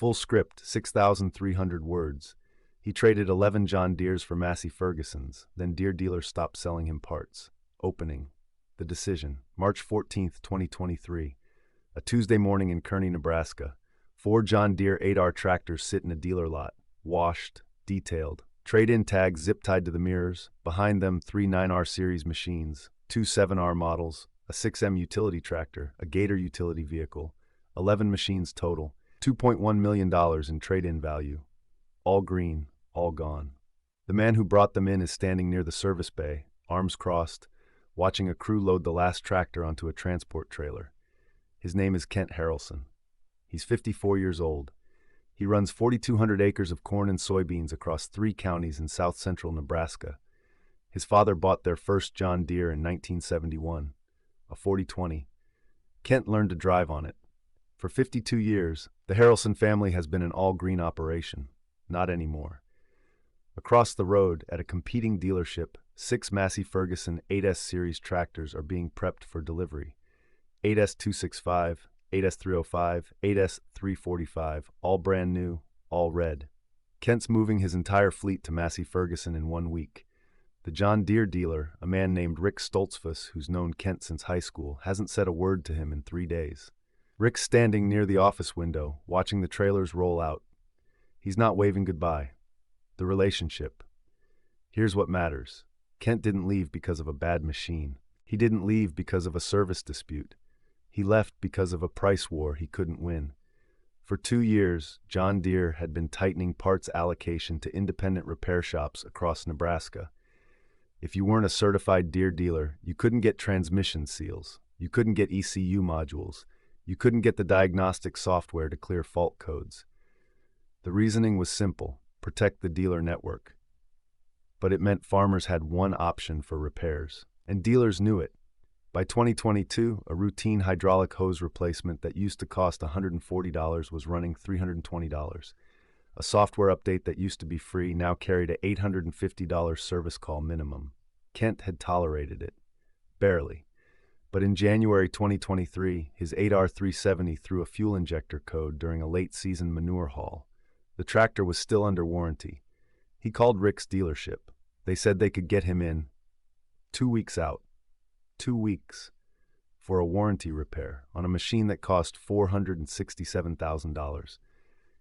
Full script, 6,300 words. He traded 11 John Deeres for Massey Fergusons, then Deere dealers stopped selling him parts. Opening. The decision, March 14th, 2023. A Tuesday morning in Kearney, Nebraska. 4 John Deere 8R tractors sit in a dealer lot. Washed, detailed. Trade-in tags zip-tied to the mirrors. Behind them, 3 9R series machines, 2 7R models, a 6M utility tractor, a Gator utility vehicle. 11 machines total. $2.1 million in trade-in value. All green, all gone. The man who brought them in is standing near the service bay, arms crossed, watching a crew load the last tractor onto a transport trailer. His name is Kent Harrelson. He's 54 years old. He runs 4,200 acres of corn and soybeans across 3 counties in south-central Nebraska. His father bought their first John Deere in 1971, a 4020. Kent learned to drive on it. For 52 years, the Harrelson family has been an all-green operation. Not anymore. Across the road, at a competing dealership, 6 Massey Ferguson 8S series tractors are being prepped for delivery. 8S265, 8S305, 8S345, all brand new, all red. Kent's moving his entire fleet to Massey Ferguson in 1 week. The John Deere dealer, a man named Rick Stoltzfus, who's known Kent since high school, hasn't said a word to him in 3 days. Rick's standing near the office window, watching the trailers roll out. He's not waving goodbye. The relationship. Here's what matters. Kent didn't leave because of a bad machine. He didn't leave because of a service dispute. He left because of a price war he couldn't win. For 2 years, John Deere had been tightening parts allocation to independent repair shops across Nebraska. If you weren't a certified Deere dealer, you couldn't get transmission seals. You couldn't get ECU modules. You couldn't get the diagnostic software to clear fault codes. The reasoning was simple: protect the dealer network. But it meant farmers had one option for repairs, and dealers knew it. By 2022, a routine hydraulic hose replacement that used to cost $140 was running $320. A software update that used to be free now carried an $850 service call minimum. Kent had tolerated it. Barely. But in January 2023, his 8R 370 threw a fuel injector code during a late-season manure haul. The tractor was still under warranty. He called Rick's dealership. They said they could get him in 2 weeks out. 2 weeks for a warranty repair on a machine that cost $467,000.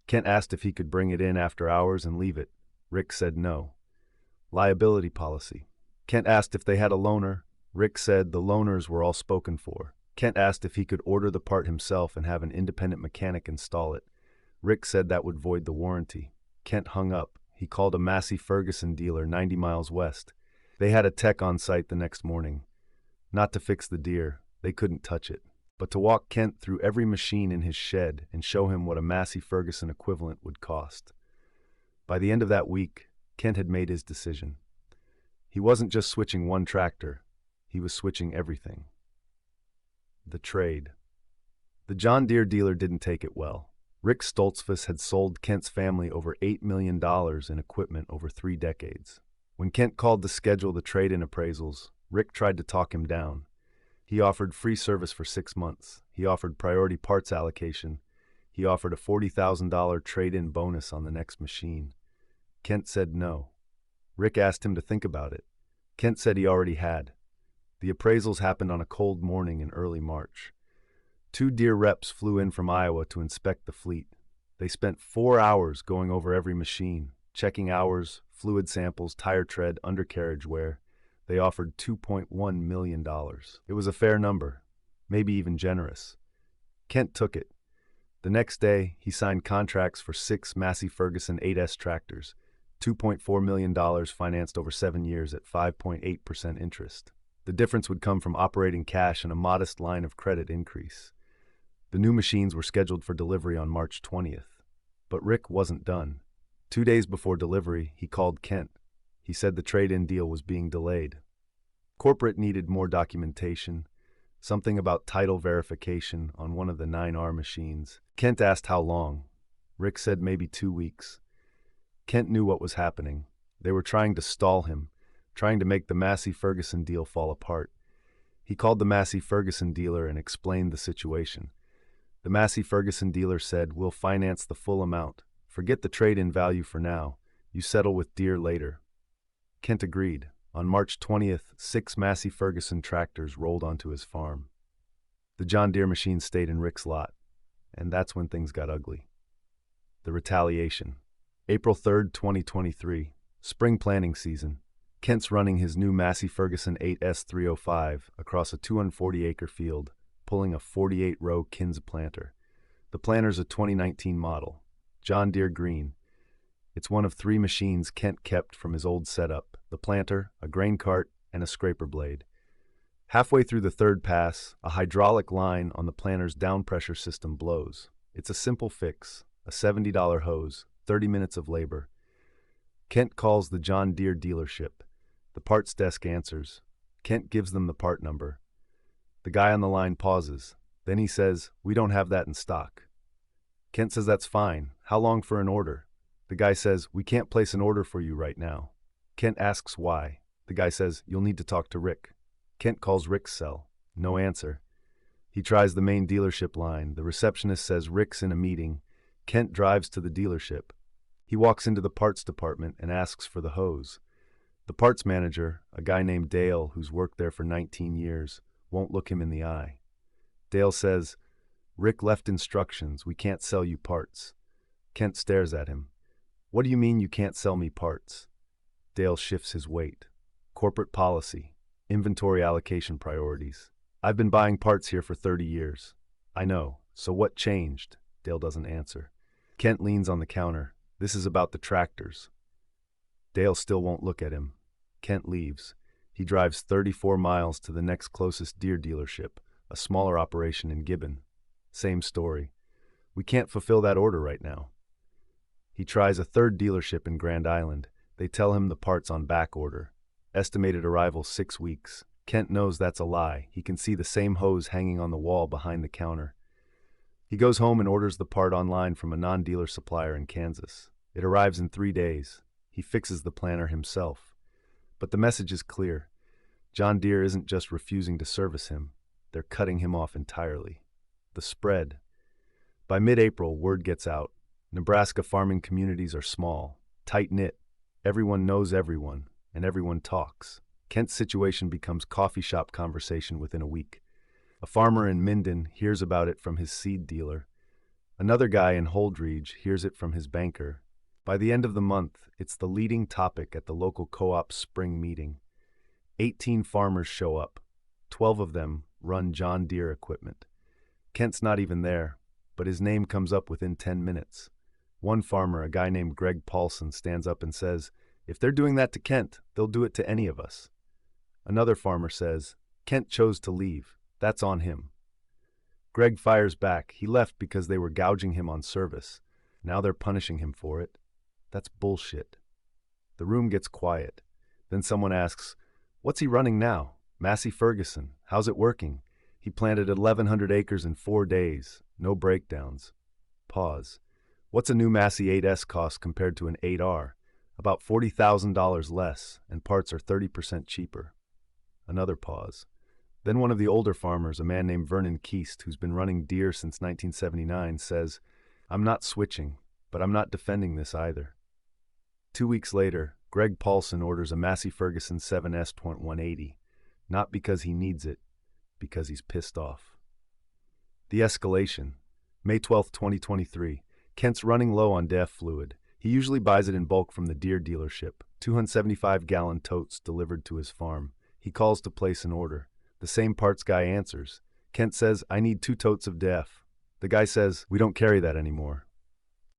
Kent asked if he could bring it in after hours and leave it. Rick said no. Liability policy. Kent asked if they had a loaner. Rick said the loaners were all spoken for. Kent asked if he could order the part himself and have an independent mechanic install it. Rick said that would void the warranty. Kent hung up. He called a Massey Ferguson dealer 90 miles west. They had a tech on site the next morning. Not to fix the Deere, they couldn't touch it, but to walk Kent through every machine in his shed and show him what a Massey Ferguson equivalent would cost. By the end of that week, Kent had made his decision. He wasn't just switching one tractor. He was switching everything. The trade. The John Deere dealer didn't take it well. Rick Stoltzfus had sold Kent's family over $8 million in equipment over 3 decades. When Kent called to schedule the trade-in appraisals, Rick tried to talk him down. He offered free service for 6 months. He offered priority parts allocation. He offered a $40,000 trade-in bonus on the next machine. Kent said no. Rick asked him to think about it. Kent said he already had. The appraisals happened on a cold morning in early March. 2 Deere reps flew in from Iowa to inspect the fleet. They spent 4 hours going over every machine, checking hours, fluid samples, tire tread, undercarriage wear. They offered $2.1 million. It was a fair number, maybe even generous. Kent took it. The next day, he signed contracts for 6 Massey Ferguson 8S tractors, $2.4 million financed over 7 years at 5.8% interest. The difference would come from operating cash and a modest line of credit increase. The new machines were scheduled for delivery on March 20th. But Rick wasn't done. 2 days before delivery, he called Kent. He said the trade-in deal was being delayed. Corporate needed more documentation, something about title verification on one of the 9R machines. Kent asked how long. Rick said maybe 2 weeks. Kent knew what was happening. They were trying to stall him, trying to make the Massey Ferguson deal fall apart. He called the Massey Ferguson dealer and explained the situation. The Massey Ferguson dealer said, "We'll finance the full amount. Forget the trade-in value for now. You settle with Deere later." Kent agreed. On March 20th, 6 Massey Ferguson tractors rolled onto his farm. The John Deere machine stayed in Rick's lot, and that's when things got ugly. The Retaliation. April 3rd, 2023. Spring planting season. Kent's running his new Massey Ferguson 8S305 across a 240-acre field, pulling a 48-row Kins planter. The planter's a 2019 model, John Deere green. It's one of 3 machines Kent kept from his old setup: the planter, a grain cart, and a scraper blade. Halfway through the 3rd pass, a hydraulic line on the planter's down-pressure system blows. It's a simple fix, a $70 hose, 30 minutes of labor. Kent calls the John Deere dealership. The parts desk answers. Kent gives them the part number. The guy on the line pauses. Then he says, "We don't have that in stock." Kent says, "That's fine. How long for an order?" The guy says, "We can't place an order for you right now." Kent asks why. The guy says, "You'll need to talk to Rick." Kent calls Rick's cell. No answer. He tries the main dealership line. The receptionist says Rick's in a meeting. Kent drives to the dealership. He walks into the parts department and asks for the hose. The parts manager, a guy named Dale who's worked there for 19 years, won't look him in the eye. Dale says, "Rick left instructions. We can't sell you parts." Kent stares at him. "What do you mean you can't sell me parts?" Dale shifts his weight. "Corporate policy. Inventory allocation priorities. I've been buying parts here for 30 years. "I know. So what changed?" Dale doesn't answer. Kent leans on the counter. "This is about the tractors." Dale still won't look at him. Kent leaves. He drives 34 miles to the next closest Deere dealership, a smaller operation in Gibbon. Same story. "We can't fulfill that order right now." He tries a 3rd dealership in Grand Island. They tell him the part's on back order. Estimated arrival 6 weeks. Kent knows that's a lie. He can see the same hose hanging on the wall behind the counter. He goes home and orders the part online from a non-dealer supplier in Kansas. It arrives in 3 days. He fixes the planter himself. But the message is clear. John Deere isn't just refusing to service him. They're cutting him off entirely. The spread. By mid-April, word gets out. Nebraska farming communities are small, tight-knit. Everyone knows everyone, and everyone talks. Kent's situation becomes coffee shop conversation within a week. A farmer in Minden hears about it from his seed dealer. Another guy in Holdridge hears it from his banker. By the end of the month, it's the leading topic at the local co-op spring meeting. 18 farmers show up. 12 of them run John Deere equipment. Kent's not even there, but his name comes up within 10 minutes. One farmer, a guy named Greg Paulson, stands up and says, "If they're doing that to Kent, they'll do it to any of us." Another farmer says, "Kent chose to leave. That's on him." Greg fires back. He left because they were gouging him on service. Now they're punishing him for it. That's bullshit. The room gets quiet. Then someone asks, "What's he running now?" "Massey Ferguson. How's it working?" "He planted 1,100 acres in 4 days. No breakdowns." Pause. "What's a new Massey 8S cost compared to an 8R?" "About $40,000 less, and parts are 30% cheaper." Another pause. Then one of the older farmers, a man named Vernon Keast, who's been running Deere since 1979, says, "I'm not switching, but I'm not defending this either." 2 weeks later, Greg Paulson orders a Massey Ferguson 7S.180, not because he needs it, because he's pissed off. The Escalation. May 12, 2023. Kent's running low on DEF fluid. He usually buys it in bulk from the Deere dealership, 275-gallon totes delivered to his farm. He calls to place an order. The same parts guy answers. Kent says, "I need 2 totes of DEF." The guy says, "We don't carry that anymore."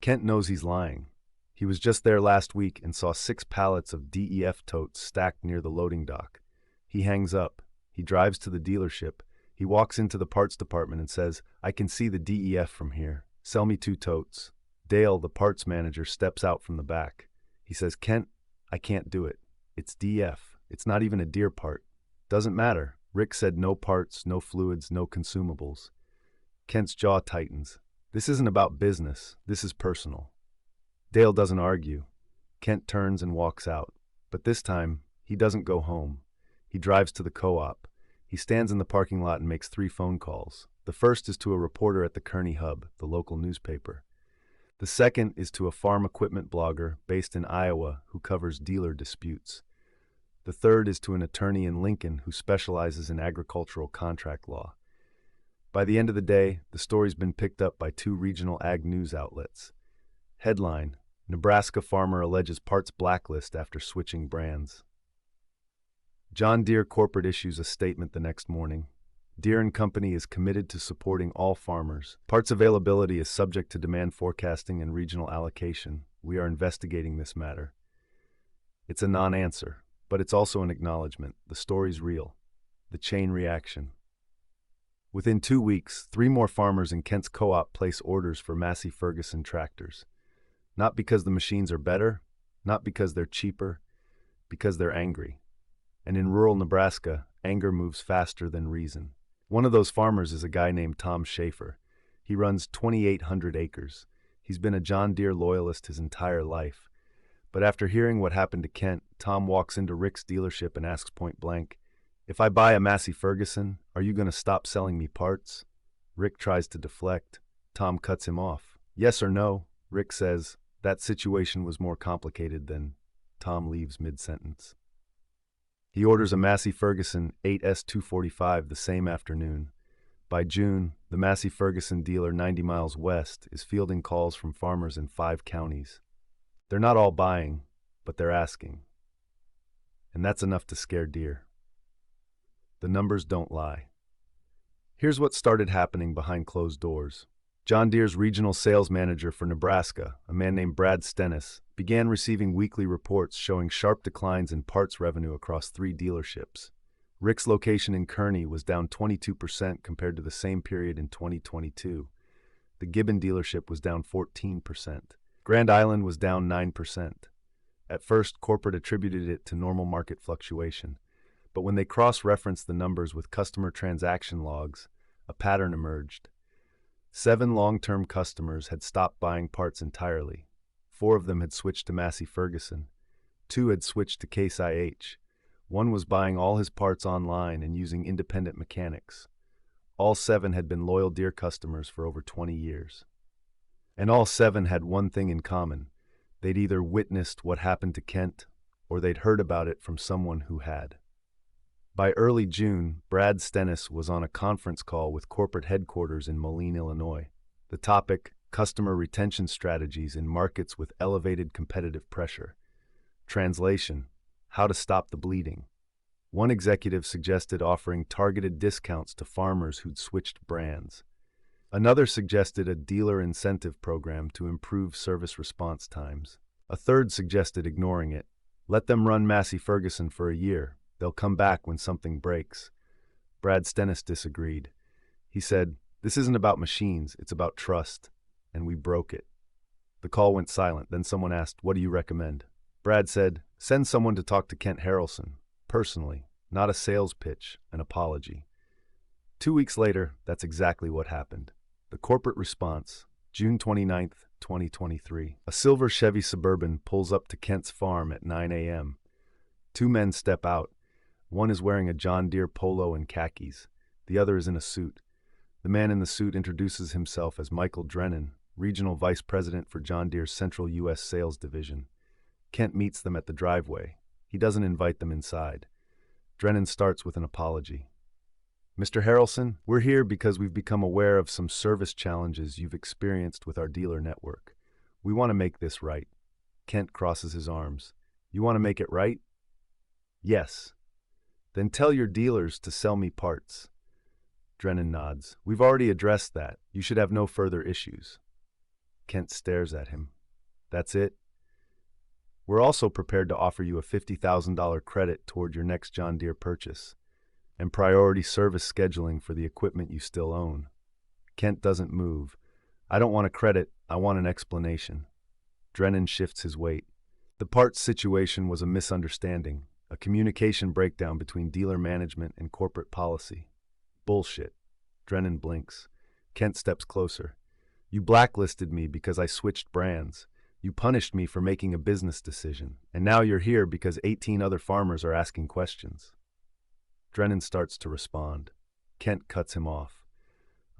Kent knows he's lying. He was just there last week and saw 6 pallets of DEF totes stacked near the loading dock. He hangs up. He drives to the dealership. He walks into the parts department and says, "I can see the DEF from here. Sell me 2 totes." Dale, the parts manager, steps out from the back. He says, "Kent, I can't do it. It's DF. It's not even a Deere part." "Doesn't matter. Rick said no parts, no fluids, no consumables." Kent's jaw tightens. This isn't about business. This is personal. Dale doesn't argue. Kent turns and walks out. But this time, he doesn't go home. He drives to the co-op. He stands in the parking lot and makes 3 phone calls. The first is to a reporter at the Kearney Hub, the local newspaper. The second is to a farm equipment blogger based in Iowa who covers dealer disputes. The third is to an attorney in Lincoln who specializes in agricultural contract law. By the end of the day, the story's been picked up by 2 regional ag news outlets. Headline: Nebraska farmer alleges parts blacklist after switching brands. John Deere corporate issues a statement the next morning. Deere & Company is committed to supporting all farmers. Parts availability is subject to demand forecasting and regional allocation. We are investigating this matter. It's a non-answer, but it's also an acknowledgement. The story's real. The chain reaction. Within 2 weeks, 3 more farmers in Kent's co-op place orders for Massey Ferguson tractors. Not because the machines are better, not because they're cheaper, because they're angry. And in rural Nebraska, anger moves faster than reason. One of those farmers is a guy named Tom Schaefer. He runs 2,800 acres. He's been a John Deere loyalist his entire life. But after hearing what happened to Kent, Tom walks into Rick's dealership and asks point blank, "If I buy a Massey Ferguson, are you going to stop selling me parts?" Rick tries to deflect. Tom cuts him off. "Yes or no?" Rick says. That situation was more complicated than. Tom leaves mid-sentence. He orders a Massey Ferguson 8S245 the same afternoon. By June, the Massey Ferguson dealer 90 miles west is fielding calls from farmers in 5 counties. They're not all buying, but they're asking. And that's enough to scare Deere. The numbers don't lie. Here's what started happening behind closed doors. John Deere's regional sales manager for Nebraska, a man named Brad Stennis, began receiving weekly reports showing sharp declines in parts revenue across 3 dealerships. Rick's location in Kearney was down 22% compared to the same period in 2022. The Gibbon dealership was down 14%. Grand Island was down 9%. At first, corporate attributed it to normal market fluctuation. But when they cross-referenced the numbers with customer transaction logs, a pattern emerged. 7 long-term customers had stopped buying parts entirely. 4 of them had switched to Massey Ferguson. 2 had switched to Case IH. 1 was buying all his parts online and using independent mechanics. All 7 had been loyal Deere customers for over 20 years. And all 7 had one thing in common. They'd either witnessed what happened to Kent, or they'd heard about it from someone who had. By early June, Brad Stennis was on a conference call with corporate headquarters in Moline, Illinois. The topic: customer retention strategies in markets with elevated competitive pressure. Translation: how to stop the bleeding. One executive suggested offering targeted discounts to farmers who'd switched brands. Another suggested a dealer incentive program to improve service response times. A third suggested ignoring it. Let them run Massey Ferguson for a year. They'll come back when something breaks. Brad Stennis disagreed. He said, "This isn't about machines, it's about trust." And we broke it. The call went silent. Then someone asked, "What do you recommend?" Brad said, "Send someone to talk to Kent Harrelson, personally, not a sales pitch, an apology." 2 weeks later, that's exactly what happened. The corporate response, June 29th, 2023. A silver Chevy Suburban pulls up to Kent's farm at 9 a.m. 2 men step out. One is wearing a John Deere polo and khakis. The other is in a suit. The man in the suit introduces himself as Michael Drennan, Regional Vice President for John Deere's Central U.S. Sales Division. Kent meets them at the driveway. He doesn't invite them inside. Drennan starts with an apology. "Mr. Harrelson, we're here because we've become aware of some service challenges you've experienced with our dealer network. We want to make this right." Kent crosses his arms. "You want to make it right?" "Yes." "Then tell your dealers to sell me parts." Drennan nods. "We've already addressed that. You should have no further issues." Kent stares at him. "That's it?" "We're also prepared to offer you a $50,000 credit toward your next John Deere purchase, and priority service scheduling for the equipment you still own." Kent doesn't move. "I don't want a credit, I want an explanation." Drennan shifts his weight. The parts situation was a misunderstanding, a communication breakdown between dealer management and corporate policy. "Bullshit." Drennan blinks. Kent steps closer. "You blacklisted me because I switched brands. You punished me for making a business decision. And now you're here because 18 other farmers are asking questions." Drennan starts to respond. Kent cuts him off.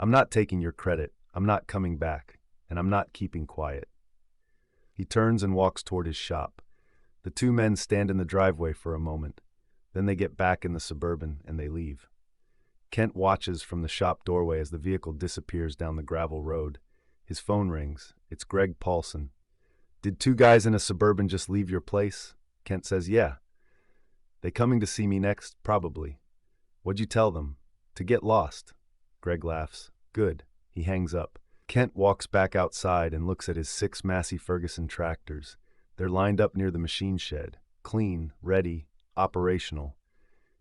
I'm not taking your credit, I'm not coming back, and I'm not keeping quiet. He turns and walks toward his shop. The two men stand in the driveway for a moment. Then they get back in the Suburban and they leave. Kent watches from the shop doorway as the vehicle disappears down the gravel road. His phone rings. It's Greg Paulson. "Did two guys in a Suburban just leave your place?" Kent says, "Yeah." "They coming to see me next?" "Probably." "What'd you tell them?" "To get lost." Greg laughs. "Good." He hangs up. Kent walks back outside and looks at his 6 Massey Ferguson tractors. They're lined up near the machine shed, clean, ready, operational.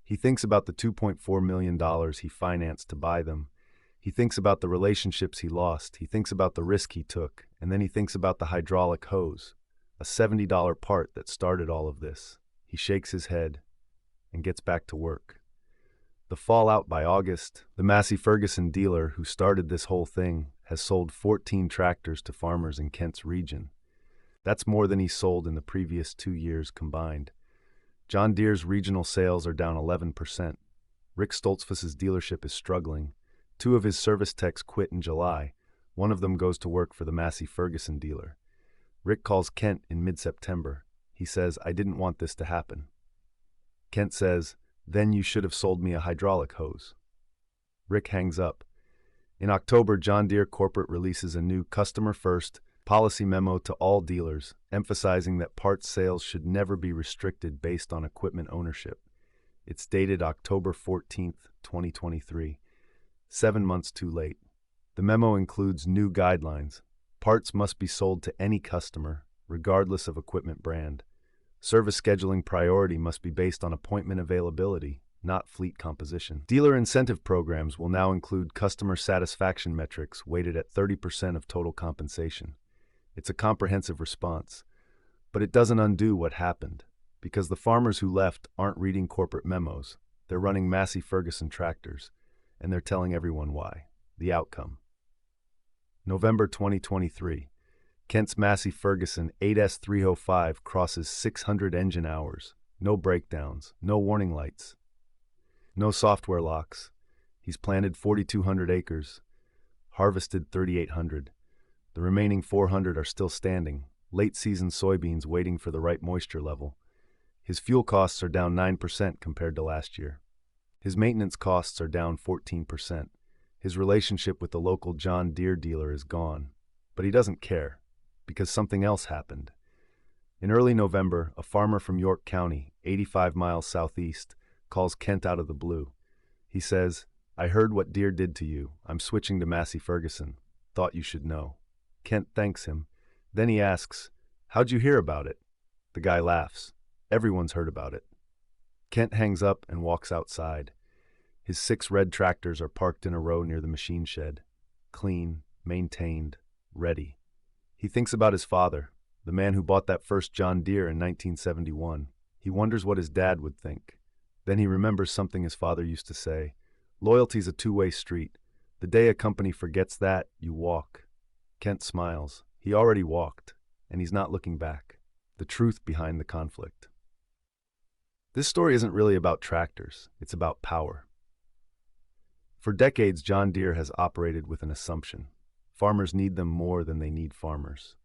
He thinks about the $2.4 million he financed to buy them. He thinks about the relationships he lost. He thinks about the risk he took. And then he thinks about the hydraulic hose, a $70 part that started all of this. He shakes his head and gets back to work. The fallout by August, the Massey Ferguson dealer who started this whole thing has sold 14 tractors to farmers in Kent's region. That's more than he sold in the previous 2 years combined. John Deere's regional sales are down 11%. Rick Stoltzfus's dealership is struggling. 2 of his service techs quit in July. One of them goes to work for the Massey Ferguson dealer. Rick calls Kent in mid-September. He says, "I didn't want this to happen." Kent says, "Then you should have sold me a hydraulic hose." Rick hangs up. In October, John Deere Corporate releases a new customer-first policy memo to all dealers, emphasizing that parts sales should never be restricted based on equipment ownership. It's dated October 14th, 2023. 7 months too late. The memo includes new guidelines. Parts must be sold to any customer, regardless of equipment brand. Service scheduling priority must be based on appointment availability, not fleet composition. Dealer incentive programs will now include customer satisfaction metrics weighted at 30% of total compensation. It's a comprehensive response, but it doesn't undo what happened, because the farmers who left aren't reading corporate memos. They're running Massey Ferguson tractors, and they're telling everyone why. The outcome. November 2023. Kent's Massey Ferguson 8S305 crosses 600 engine hours. No breakdowns, no warning lights, no software locks. He's planted 4,200 acres, harvested 3,800. The remaining 400 are still standing, late-season soybeans waiting for the right moisture level. His fuel costs are down 9% compared to last year. His maintenance costs are down 14%. His relationship with the local John Deere dealer is gone. But he doesn't care, because something else happened. In early November, a farmer from York County, 85 miles southeast, calls Kent out of the blue. He says, "I heard what Deere did to you. I'm switching to Massey Ferguson. Thought you should know." Kent thanks him. Then he asks, "How'd you hear about it?" The guy laughs. "Everyone's heard about it." Kent hangs up and walks outside. His 6 red tractors are parked in a row near the machine shed. Clean, maintained, ready. He thinks about his father, the man who bought that first John Deere in 1971. He wonders what his dad would think. Then he remembers something his father used to say. Loyalty's a two-way street. The day a company forgets that, you walk. Kent smiles. He already walked, and he's not looking back. The truth behind the conflict. This story isn't really about tractors. It's about power. For decades, John Deere has operated with an assumption. Farmers need them more than they need farmers.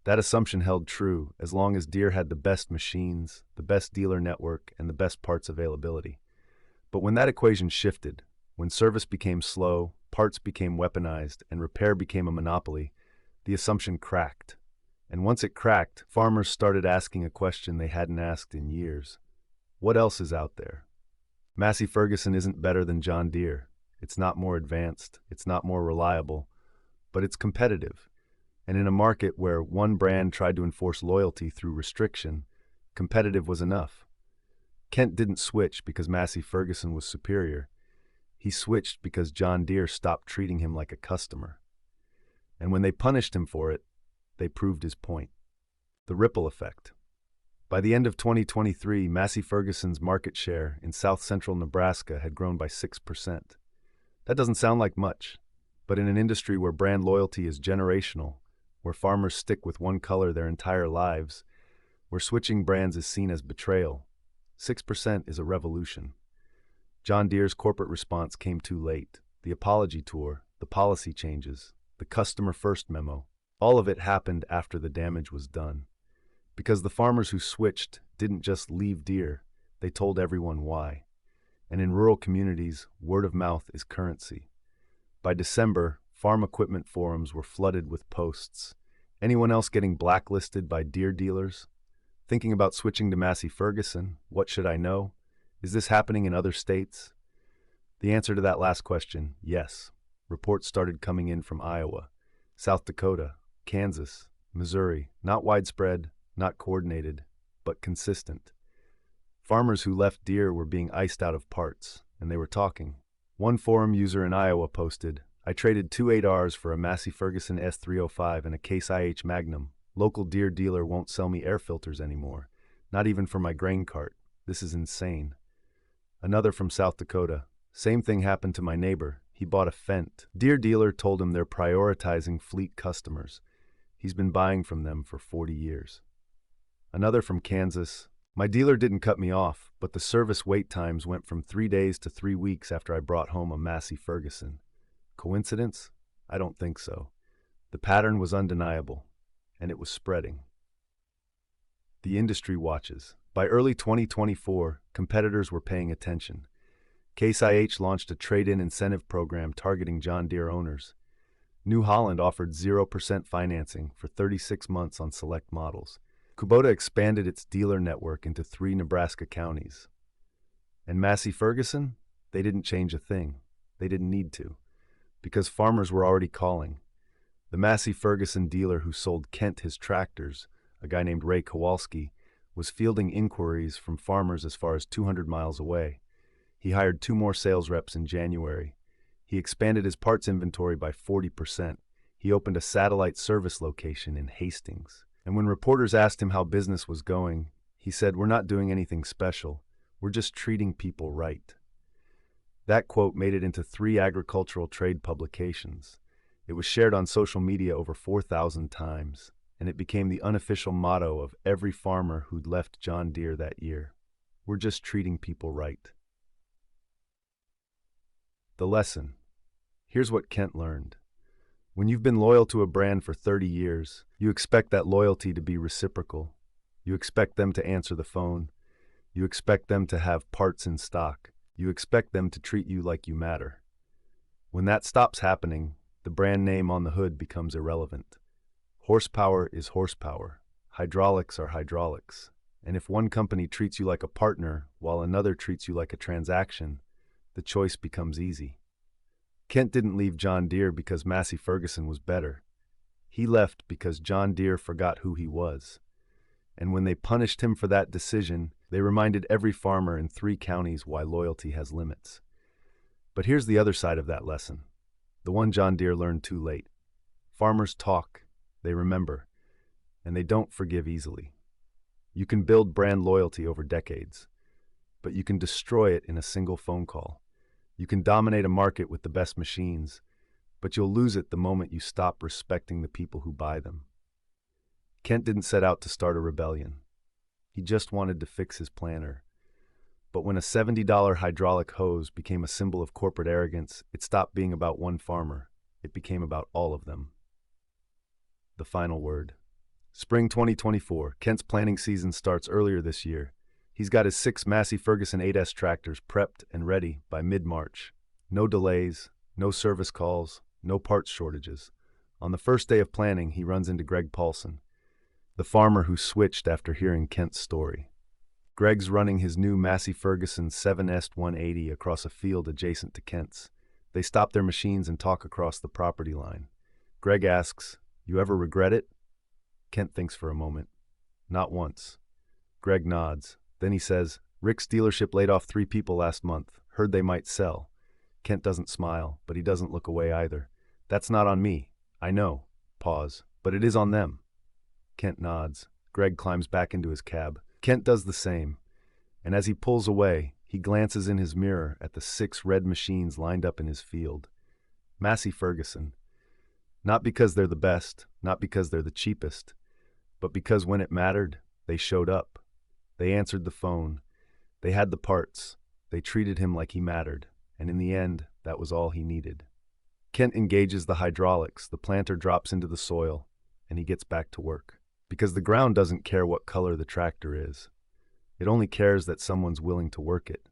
That assumption held true as long as Deere had the best machines, the best dealer network, and the best parts availability. But when that equation shifted, when service became slow, parts became weaponized, and repair became a monopoly, the assumption cracked. And once it cracked, farmers started asking a question they hadn't asked in years. What else is out there? Massey Ferguson isn't better than John Deere. It's not more advanced, it's not more reliable, but it's competitive. And in a market where one brand tried to enforce loyalty through restriction, competitive was enough. Kent didn't switch because Massey Ferguson was superior. He switched because John Deere stopped treating him like a customer. And when they punished him for it, they proved his point. The ripple effect. By the end of 2023, Massey Ferguson's market share in south-central Nebraska had grown by 6%. That doesn't sound like much, but in an industry where brand loyalty is generational, where farmers stick with one color their entire lives, where switching brands is seen as betrayal, 6% is a revolution. John Deere's corporate response came too late. The apology tour, the policy changes, the customer first memo. All of it happened after the damage was done. Because the farmers who switched didn't just leave Deere, they told everyone why. And in rural communities, word of mouth is currency. By December, farm equipment forums were flooded with posts. Anyone else getting blacklisted by Deere dealers? Thinking about switching to Massey Ferguson? What should I know? Is this happening in other states? The answer to that last question, yes. Reports started coming in from Iowa, South Dakota, Kansas, Missouri, not widespread, not coordinated, but consistent. Farmers who left Deere were being iced out of parts, and they were talking. One forum user in Iowa posted, "I traded two 8Rs for a Massey Ferguson S305 and a Case IH Magnum. Local Deere dealer won't sell me air filters anymore, not even for my grain cart. This is insane." Another from South Dakota, "Same thing happened to my neighbor. He bought a Fendt. Deere dealer told him they're prioritizing fleet customers. He's been buying from them for 40 years. Another from Kansas, "My dealer didn't cut me off, but the service wait times went from 3 days to 3 weeks after I brought home a Massey Ferguson. Coincidence? I don't think so. The pattern was undeniable, and it was spreading." The industry watches. By early 2024, competitors were paying attention. Case IH launched a trade-in incentive program targeting John Deere owners. New Holland offered 0% financing for 36 months on select models. Kubota expanded its dealer network into 3 Nebraska counties. And Massey Ferguson? They didn't change a thing. They didn't need to, because farmers were already calling. The Massey Ferguson dealer who sold Kent his tractors, a guy named Ray Kowalski, was fielding inquiries from farmers as far as 200 miles away. He hired 2 more sales reps in January. He expanded his parts inventory by 40%. He opened a satellite service location in Hastings. And when reporters asked him how business was going, he said, "We're not doing anything special. We're just treating people right." That quote made it into 3 agricultural trade publications. It was shared on social media over 4,000 times, and it became the unofficial motto of every farmer who'd left John Deere that year. We're just treating people right. The lesson. Here's what Kent learned. When you've been loyal to a brand for 30 years, you expect that loyalty to be reciprocal. You expect them to answer the phone. You expect them to have parts in stock. You expect them to treat you like you matter. When that stops happening, the brand name on the hood becomes irrelevant. Horsepower is horsepower. Hydraulics are hydraulics. And if one company treats you like a partner while another treats you like a transaction, the choice becomes easy. Kent didn't leave John Deere because Massey Ferguson was better. He left because John Deere forgot who he was. And when they punished him for that decision, they reminded every farmer in 3 counties why loyalty has limits. But here's the other side of that lesson, the one John Deere learned too late. Farmers talk, they remember, and they don't forgive easily. You can build brand loyalty over decades, but you can destroy it in a single phone call. You can dominate a market with the best machines, but you'll lose it the moment you stop respecting the people who buy them. Kent didn't set out to start a rebellion. He just wanted to fix his planter. But when a $70 hydraulic hose became a symbol of corporate arrogance, it stopped being about one farmer. It became about all of them. The final word. Spring 2024. Kent's planting season starts earlier this year. He's got his 6 Massey Ferguson 8S tractors prepped and ready by mid-March. No delays, no service calls, no parts shortages. On the first day of planting, he runs into Greg Paulson, the farmer who switched after hearing Kent's story. Greg's running his new Massey Ferguson 7S 180 across a field adjacent to Kent's. They stop their machines and talk across the property line. Greg asks, "You ever regret it?" Kent thinks for a moment. "Not once." Greg nods. Then he says, "Rick's dealership laid off 3 people last month. Heard they might sell." Kent doesn't smile, but he doesn't look away either. "That's not on me. I know." Pause. "But it is on them." Kent nods. Greg climbs back into his cab. Kent does the same. And as he pulls away, he glances in his mirror at the 6 red machines lined up in his field. Massey Ferguson. Not because they're the best, not because they're the cheapest, but because when it mattered, they showed up. They answered the phone. They had the parts. They treated him like he mattered. And in the end, that was all he needed. Kent engages the hydraulics, the planter drops into the soil, and he gets back to work. Because the ground doesn't care what color the tractor is. It only cares that someone's willing to work it.